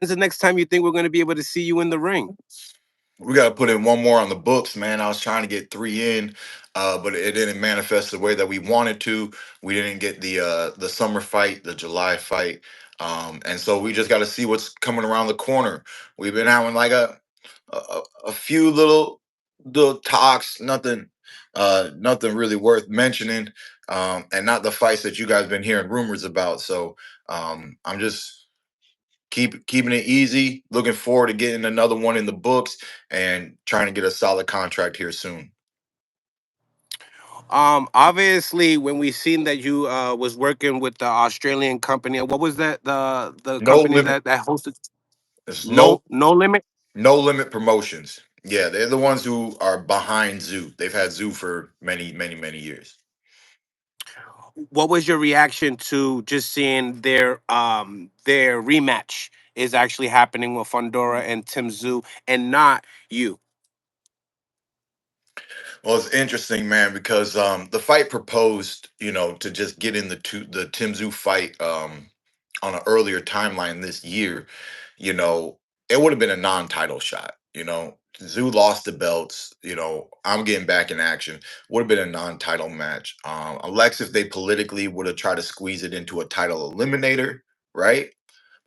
When's the next time you think we're going to be able to see you in the ring? We got to put in one more on the books, man. I was trying to get three in, but it didn't manifest the way that we wanted to. We didn't get the summer fight, the July fight, and so we just got to see what's coming around the corner. We've been having like a few little talks, nothing really worth mentioning, and not the fights that you guys been hearing rumors about. So I'm just keeping it easy. Looking forward to getting another one in the books and trying to get a solid contract here soon. Obviously, when we seen that you was working with the Australian company, what was that the No company limit. that hosted? There's No limit. no limit promotions. Yeah, they're the ones who are behind Zoo. They've had Zoo for many years. What was your reaction to just seeing their rematch is actually happening with Fondora and Tim Zoo and not you? Well, it's interesting, man, because the fight proposed, to just get in the Tim Zoo fight on an earlier timeline this year. You know, it would have been a non-title shot. Zoo lost the belts. I'm getting back in action. Would have been a non-title match. Unless if they politically would have tried to squeeze it into a title eliminator, right?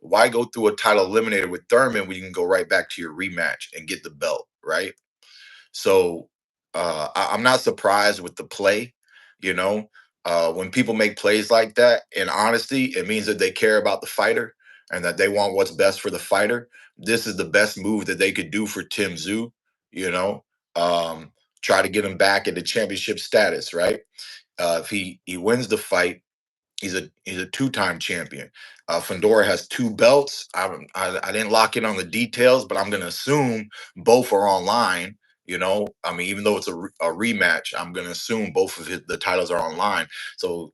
Why go through a title eliminator with Thurman when you can go right back to your rematch and get the belt, right? So I'm not surprised with the play. You know, when people make plays like that, in honesty, it means that they care about the fighter and that they want what's best for the fighter. This is the best move that they could do for Tim Zoo. You know, um, try to get him back into championship status, right? If he wins the fight, he's a two-time champion. Fedora has two belts. I didn't lock in on the details, but I'm going to assume both are online. I mean, even though it's a rematch, I'm going to assume both of the titles are online. So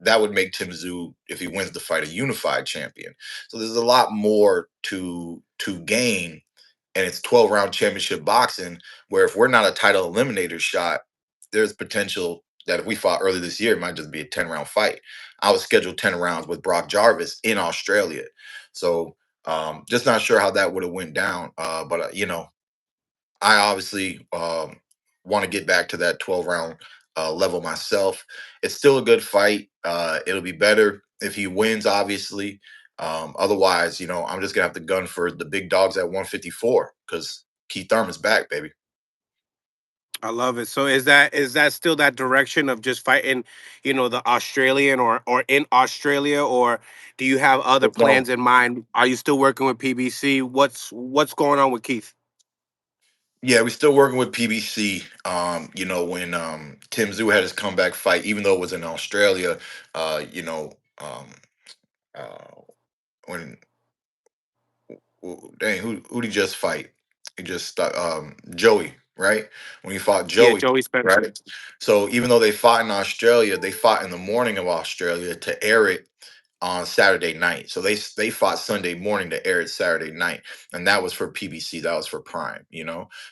that would make Tim Zoo, if he wins the fight, a unified champion. So there's a lot more to gain, and it's 12-round championship boxing. Where if we're not a title eliminator shot, there's potential that if we fought early this year, it might just be a 10-round fight. I was scheduled 10 rounds with Brock Jarvis in Australia. So just not sure how that would have went down. But I obviously want to get back to that 12-round level myself. It's still a good fight. It'll be better if he wins, obviously. Otherwise, I'm just gonna have to gun for the big dogs at 154 because Keith Thurman's back, baby. I love it. So is that still that direction of just fighting, the Australian or in Australia, or do you have other No. plans in mind? Are you still working with PBC? What's going on with Keith? Yeah, we're still working with PBC. When Tim Zoo had his comeback fight, even though it was in Australia, uh, you know, um, uh, when dang, who did he just fight? He just Joey, right? When he fought Yeah, Joey, Joey Spencer. right? So even though they fought in Australia, they fought in the morning of Australia to air it on Saturday night. So they fought Sunday morning to air it Saturday night, and that was for PBC. That was for Prime.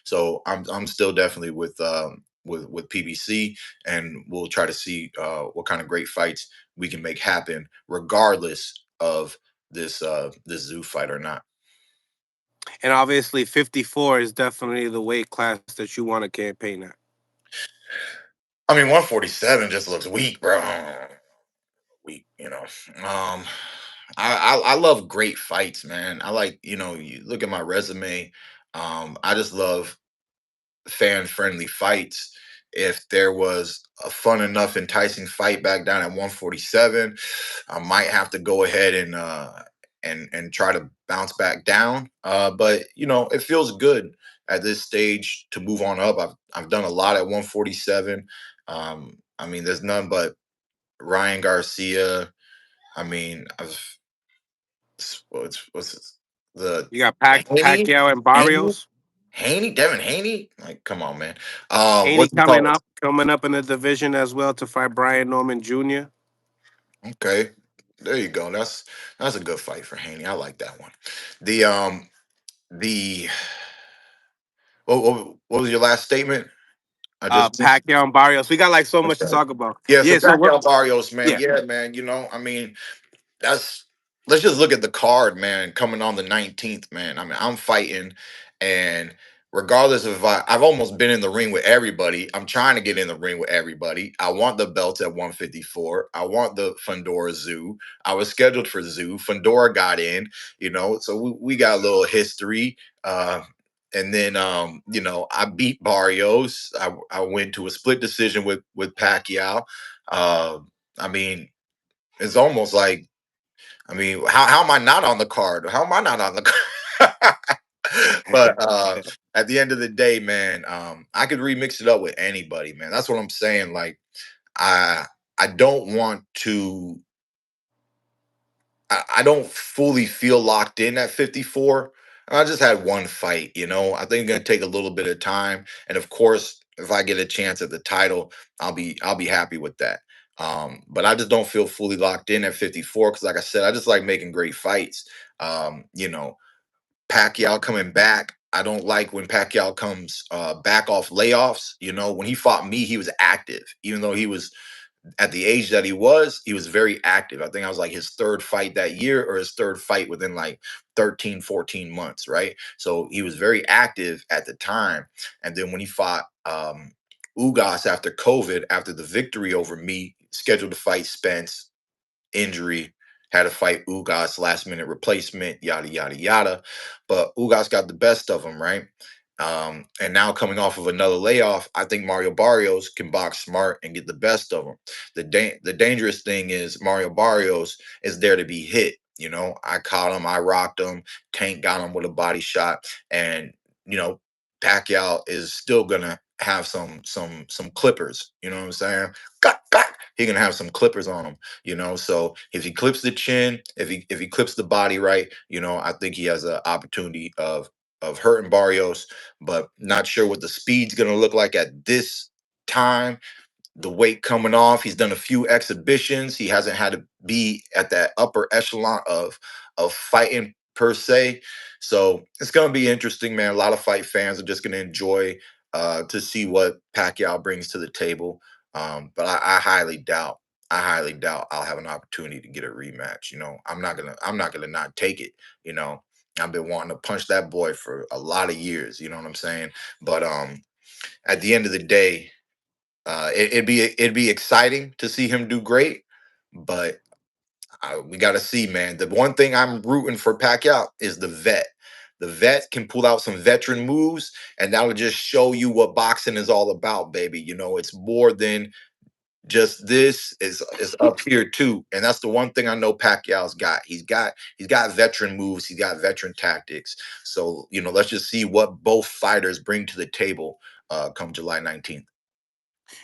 So I'm still definitely with PBC, and we'll try to see what kind of great fights we can make happen, regardless of this Zoo fight or not. And obviously 54 is definitely the weight class that you want to campaign at. I mean, 147 just looks weak, bro. Weak, I love great fights, man. I like, you look at my resume. I just love fan friendly fights. If there was a fun enough, enticing fight back down at 147, I might have to go ahead and try to bounce back down. But it feels good at this stage to move on up. I've done a lot at 147. I mean, there's none but Ryan Garcia. I mean, what's the You got Haney? Pacquiao and Haney? Barrios. Devin Haney? Like, come on, man. Haney What's he called? coming up in the division as well to fight Brian Norman Jr. Okay, there you go. That's a good fight for Haney. I like that one. The the what was your last statement? I just Pacquiao and Barrios. We got like so much to okay. talk about. Yeah, so Yeah, so we're Pacquiao Barrios, man. yeah. Yeah, man. I mean, that's. let's just look at the card, man, coming on the 19th, man. I mean, I'm fighting, and regardless of if I've almost been in the ring with everybody. I'm trying to get in the ring with everybody. I want the belts at 154. I want the Fundora Zoo. I was scheduled for Zoo. Fundora got in, so we got a little history. And then I beat Barrios. I went to a split decision with Pacquiao. Uh, I mean, it's almost like, I mean, how am I not on the card? How am I not on the card? But at the end of the day, man, I could remix it up with anybody, man. That's what I'm saying. Like, I I don't want to. I don't fully feel locked in at 54. I just had one fight, I think it's gonna take a little bit of time, and of course, if I get a chance at the title, I'll be happy with that. But I just don't feel fully locked in at 54 because, like I said, I just like making great fights. Um, you know, Pacquiao coming back. I don't like when Pacquiao comes back off layoffs. When he fought me, he was active, even though he was at the age that he was very active. I think I was like his third fight that year or his third fight within like 13, 14 months, right? So he was very active at the time. And then when he fought Ugas after COVID, after the victory over me, scheduled to fight Spence, injury, had to fight Ugas, last minute replacement, yada yada yada. But Ugas got the best of him, right? And now coming off of another layoff, I think Mario Barrios can box smart and get the best of him. The dangerous thing is Mario Barrios is there to be hit. I caught him, I rocked him. Tank got him with a body shot, and you know Pacquiao is still gonna have some clippers. You know what I'm saying? Got, he gonna have some clippers on him. So if he clips the chin, if he clips the body right, I think he has an opportunity of hurting Barrios, but not sure what the speed's gonna look like at this time. The weight coming off, he's done a few exhibitions. He hasn't had to be at that upper echelon of fighting per se. So it's gonna be interesting, man. A lot of fight fans are just gonna enjoy to see what Pacquiao brings to the table. But I highly doubt. I highly doubt I'll have an opportunity to get a rematch. I'm not gonna not take it. You know, I've been wanting to punch that boy for a lot of years. You know what I'm saying? But at the end of the day, it'd be exciting to see him do great, but we got to see, man. The one thing I'm rooting for Pacquiao is the vet. The vet can pull out some veteran moves, and that would just show you what boxing is all about, baby. It's more than just this. Is up here too, and that's the one thing I know Pacquiao's got. He's got veteran moves. He's got veteran tactics. So let's just see what both fighters bring to the table come July 19th.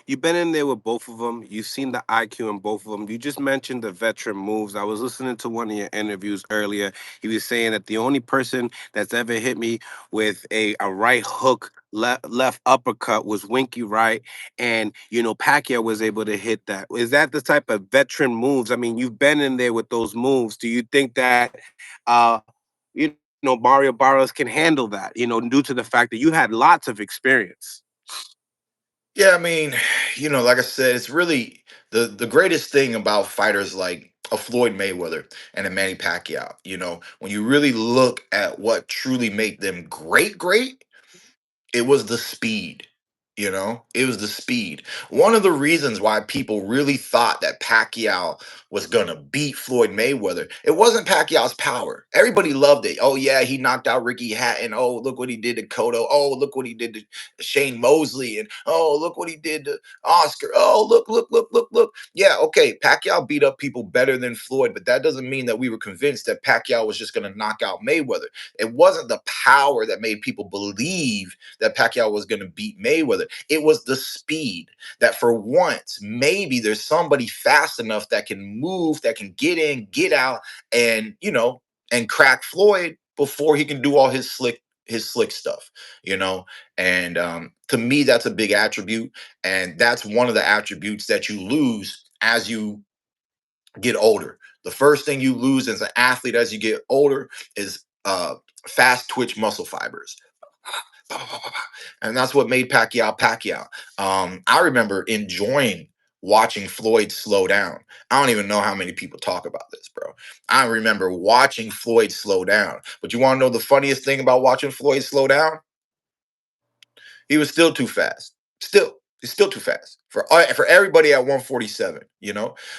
You've been in there with both of them. You've seen the IQ in both of them. You just mentioned the veteran moves. I was listening to one of your interviews earlier. He was saying that the only person that's ever hit me with a right hook, left uppercut was Winky Wright, and Pacquiao was able to hit that. Is that the type of veteran moves? I mean, you've been in there with those moves. Do you think that Mario Barros can handle that? Due to the fact that you had lots of experience. Yeah, I mean, like I said, it's really the greatest thing about fighters like a Floyd Mayweather and a Manny Pacquiao. When you really look at what truly made them great, great, it was the speed. It was the speed. One of the reasons why people really thought that Pacquiao was gonna beat Floyd Mayweather, it wasn't Pacquiao's power. Everybody loved it. Oh yeah, he knocked out Ricky Hatton. Oh, look what he did to Cotto. Oh, look what he did to Shane Mosley. And oh, look what he did to Oscar. Oh, look, look, look, look, look. Yeah, okay, Pacquiao beat up people better than Floyd, but that doesn't mean that we were convinced that Pacquiao was just gonna knock out Mayweather. It wasn't the power that made people believe that Pacquiao was going to beat Mayweather. It was the speed that for once, maybe there's somebody fast enough that can move, that can get in, get out, and and crack Floyd before he can do all his slick stuff, you know. And to me, that's a big attribute, and that's one of the attributes that you lose as you get older. The first thing you lose as an athlete as you get older is fast twitch muscle fibers. And that's what made Pacquiao Pacquiao. I remember enjoying watching Floyd slow down. I don't even know how many people talk about this, bro. I remember watching Floyd slow down. But you want to know the funniest thing about watching Floyd slow down? He was still too fast. Still, he's still too fast for everybody at 147.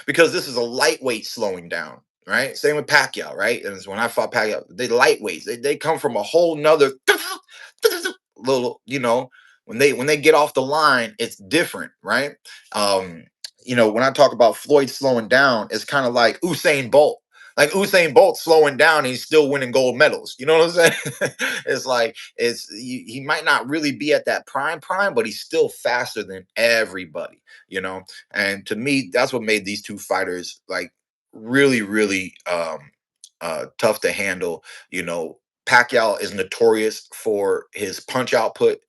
Because this is a lightweight slowing down, right? Same with Pacquiao, right? And when I fought Pacquiao, they lightweights. They come from a whole nother little, when they get off the line, it's different, right? Um, when I talk about Floyd slowing down, it's kind of like Usain Bolt. Like Usain Bolt slowing down, and he's still winning gold medals. You know what I'm saying? It's like he might not really be at that prime, but he's still faster than everybody. And to me, that's what made these two fighters like really, really tough to handle. Pacquiao is notorious for his punch output.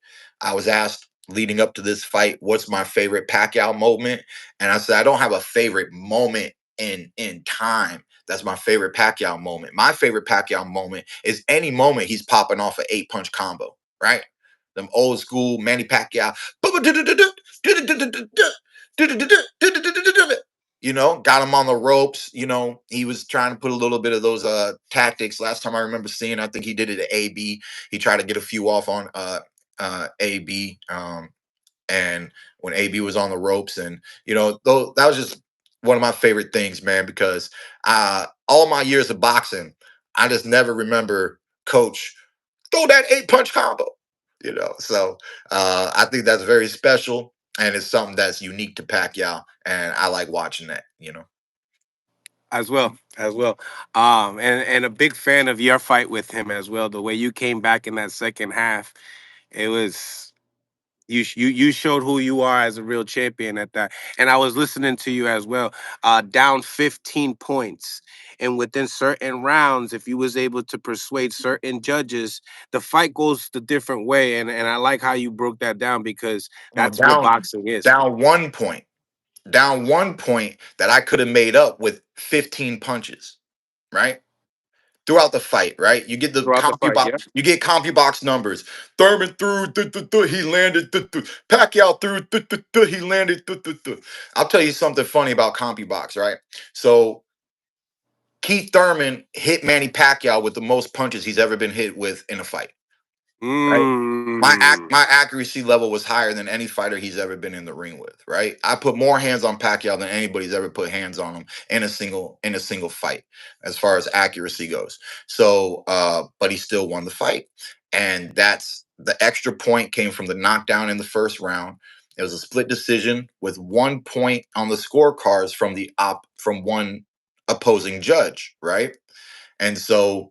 I was asked leading up to this fight, what's my favorite Pacquiao moment? And I said, I don't have a favorite moment in time. That's my favorite Pacquiao moment. My favorite Pacquiao moment is any moment he's popping off an 8 punch combo, right? Them old school Manny Pacquiao. Got him on the ropes. He was trying to put a little bit of those tactics. Last time I remember seeing, I think he did it at AB. He tried to get a few off on AB. And when AB was on the ropes, and that was just one of my favorite things, man, because all my years of boxing, I just never remember coach throw that 8 punch combo. So I think that's very special, and it's something that's unique to Pacquiao, and I like watching that. As well, as well. And a big fan of your fight with him as well. The way you came back in that second half, it was you showed who you are as a real champion at that. And I was listening to you as well. Down 15 points, and within certain rounds, if you was able to persuade certain judges, the fight goes the different way. And I like how you broke that down because No, that's what boxing is. down 1 point, down 1 point that I could have made up with 15 punches, right? Throughout the fight, right? You get the Throughout the fight, yeah. CompuBox, you get CompuBox numbers. Thurman threw, he landed. Pacquiao threw, he landed. I'll tell you something funny about CompuBox, right? So Keith Thurman hit Manny Pacquiao with the most punches he's ever been hit with in a fight, right? Mm. My accuracy level was higher than any fighter he's ever been in the ring with, right? I put more hands on Pacquiao than anybody's ever put hands on him in a single fight, as far as accuracy goes. So, but he still won the fight, and that's the extra point came from the knockdown in the first round. It was a split decision with 1 point on the scorecards from one opposing judge, right? And so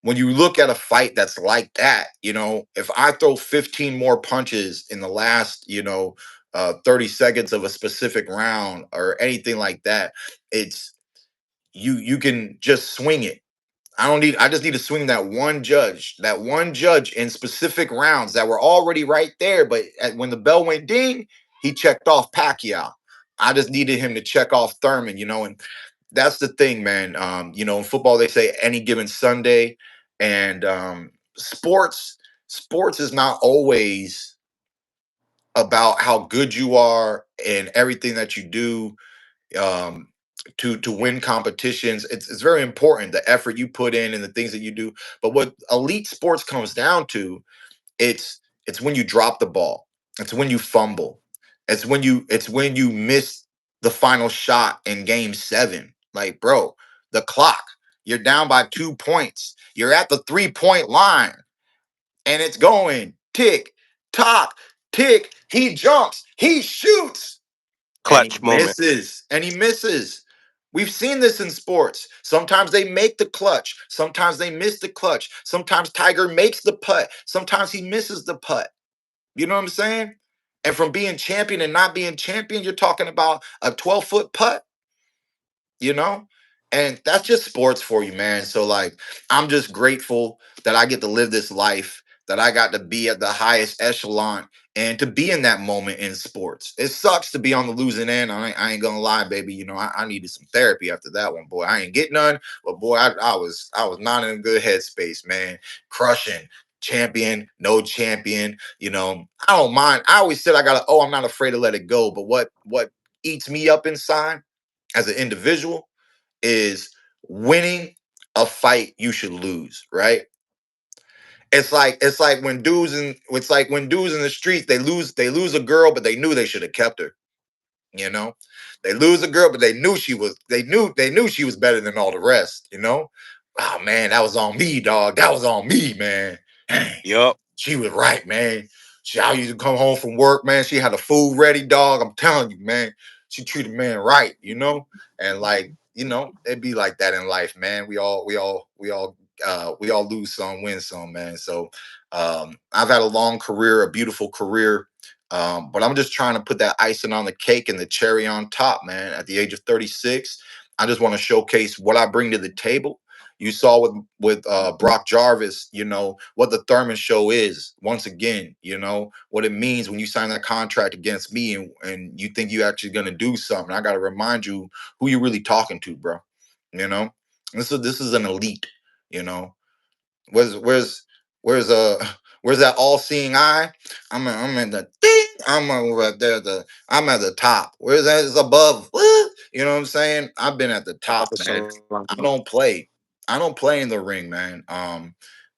when you look at a fight that's like that, if I throw 15 more punches in the last, 30 seconds of a specific round or anything like that, it's you can just swing it. I just need to swing that one judge in specific rounds that were already right there. But when the bell went ding, he checked off Pacquiao. I just needed him to check off Thurman, and that's the thing, man. In football they say any given Sunday, and sports is not always about how good you are and everything that you do um, to win competitions. It's very important the effort you put in and the things that you do. But what elite sports comes down to, it's when you drop the ball. It's when you fumble. It's when you miss the final shot in game 7. Like, bro, the clock. You're down by 2 points. You're at the 3 point line. And it's going tick, tock, tick. He jumps, he shoots, and he Clutch moment. misses. And he misses. We've seen this in sports. Sometimes they make the clutch. Sometimes they miss the clutch. Sometimes Tiger makes the putt. Sometimes he misses the putt. You know what I'm saying? And from being champion and not being champion, you're talking about a 12-foot putt, you know? And that's just sports for you, man. So, like, I'm just grateful that I get to live this life, that I got to be at the highest echelon and to be in that moment in sports. It sucks to be on the losing end. I ain't gonna lie, baby. I needed some therapy after that one, boy. I ain't get none, but boy, I was not in a good headspace, man. Crushing champion, no champion. I don't mind. I always said I gotta. Oh, I'm not afraid to let it go. But what eats me up inside as an individual is winning a fight you should lose, right? It's like when dudes in the streets they lose a girl, but they knew they should have kept her. You know, they lose a girl, but they knew she was better than all the rest. Oh man, that was on me, dog. That was on me, man. Dang, Yup. she was right, man. I used to come home from work, man. She had the food ready, dog. I'm telling you, man. She treated man right, and like it'd be like that in life, man. We all lose some, win some, man. So I've had a long career, a beautiful career, but I'm just trying to put that icing on the cake and the cherry on top, man. At the age of 36, I just want to showcase what I bring to the table. You saw with Brock Jarvis, what the Thurman show is. Once again, what it means when you sign that contract against me and you think you actually going to do something. I got to remind you who you really talking to, bro. You know, this is an elite. You know, Where's where's where's where's that all-seeing eye? I'm in the ding. I'm over there. I'm at the top. Where's that? It's above. You know what I'm saying? I've been at the top, man. I don't play. I don't play in the ring, man.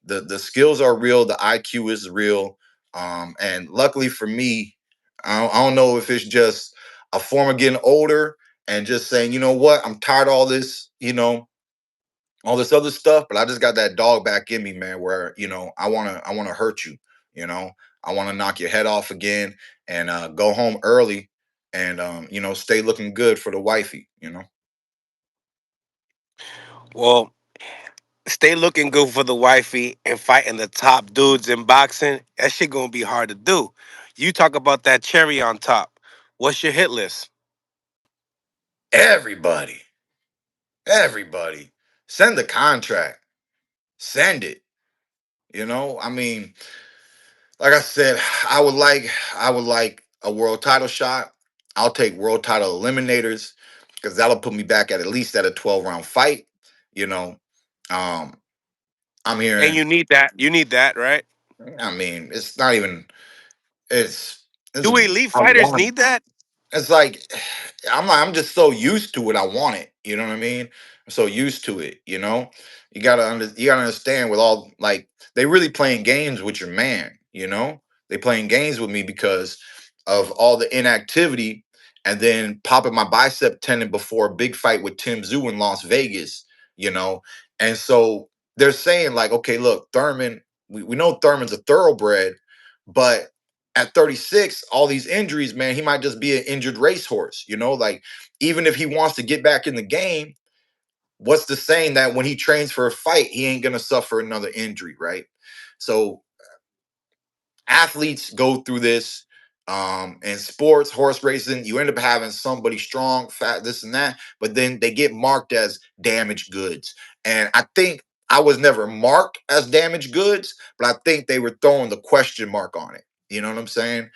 The skills are real. The IQ is real. And luckily for me, I don't know if it's just a form of getting older and just saying, you know what, I'm tired of all this other stuff, but I just got that dog back in me, man, where, I wanna hurt you, you know. I wanna knock your head off again and go home early and stay looking good for the wifey. Well, stay looking good for the wifey and fighting the top dudes in boxing. That shit gonna be hard to do. You talk about that cherry on top. What's your hit list? Everybody, everybody, send the contract. Send it. I mean, like I said, I would like a world title shot. I'll take world title eliminators because that'll put me back at least at a 12-round fight. You know, um, I'm And hearing. you need that. You need that, right? I mean, it's not even. It's. Do elite I fighters want it. need that? It's like I'm just so used to it. I want it. You know what I mean? I'm so used to it. You gotta understand with all like they really playing games with your man. They playing games with me because of all the inactivity and then popping my bicep tendon before a big fight with Tim Zoo in Las Vegas. You know, and so they're saying like, okay, look, Thurman. We know Thurman's a thoroughbred, but at 36, all these injuries, man, he might just be an injured racehorse. Like even if he wants to get back in the game, what's the saying that when he trains for a fight, he ain't gonna suffer another injury, right? So athletes go through this in sports, horse racing. You end up having somebody strong, fat, this and that, but then they get marked as damaged goods. And I think I was never marked as damaged goods, but I think they were throwing the question mark on it. You know what I'm saying?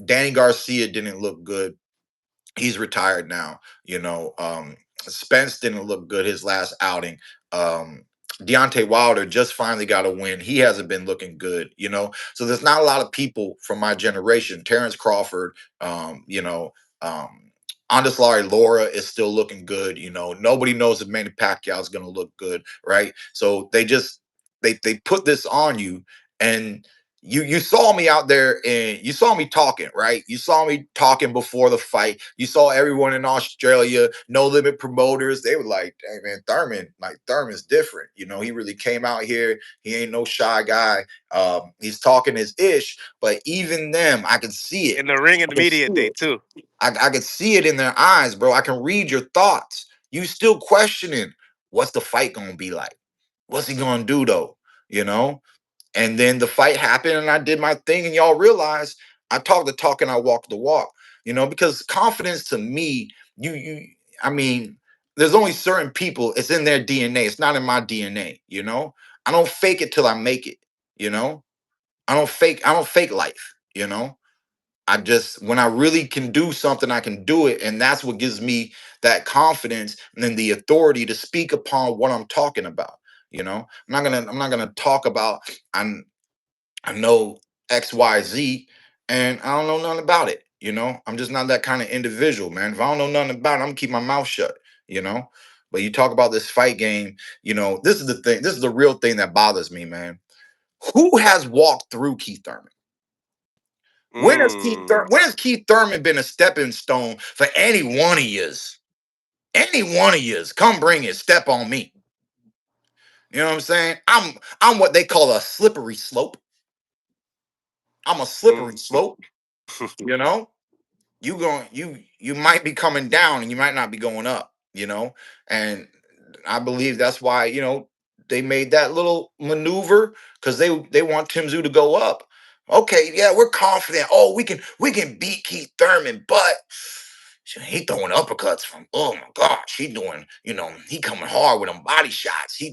Danny Garcia didn't look good. He's retired now. Spence didn't look good his last outing. um Deontay Wilder just finally got a win. He hasn't been looking good. So there's not a lot of people from my generation. Terrence Crawford, um Andrade Laura is still looking good. Nobody knows if Manny Pacquiao is going to look good, right? So they put this on you, and you saw me out there and you saw me talking, right? You saw me talking before the fight. You saw everyone in Australia, no limit promoters. They were like, hey man, Thurman's different. He really came out here. He ain't no shy guy. He's talking his ish, but even them, I can see it. In the ring and I the can see media day it. too. I can see it in their eyes, bro. I can read your thoughts. You still questioning what's the fight gonna be like? What's he gonna do though? You know? And then the fight happened and I did my thing, and y'all realize I talk the talk and I walk the walk. Because confidence to me, I mean, there's only certain people, it's in their DNA. It's not in my DNA. I don't fake it till I make it, you know. I don't fake life. I just when I really can do something, I can do it. And that's what gives me that confidence and then the authority to speak upon what I'm talking about. I'm not gonna talk about I know XYZ and I don't know nothing about it. You know, I'm just not that kind of individual, man. If I don't know nothing about it, I'm gonna keep my mouth shut. You know, but you talk about this fight game. You know, this is the thing. This is the real thing that bothers me, man. Who has walked through Keith Thurman? Mm. When has Keith Thurman been a stepping stone for any one of yous? Any one of yous, come bring it. Step on me. You know what I'm saying? I'm what they call a slippery slope. I'm a Mm. slippery slope. You know, you might be coming down and you might not be going up. You know, and I believe that's why they made that little maneuver because they want Tim Zoo to go up. Okay, yeah, we're confident. Oh, we can beat Keith Thurman, but he throwing uppercuts from. Oh my gosh, he doing. He coming hard with them body shots. He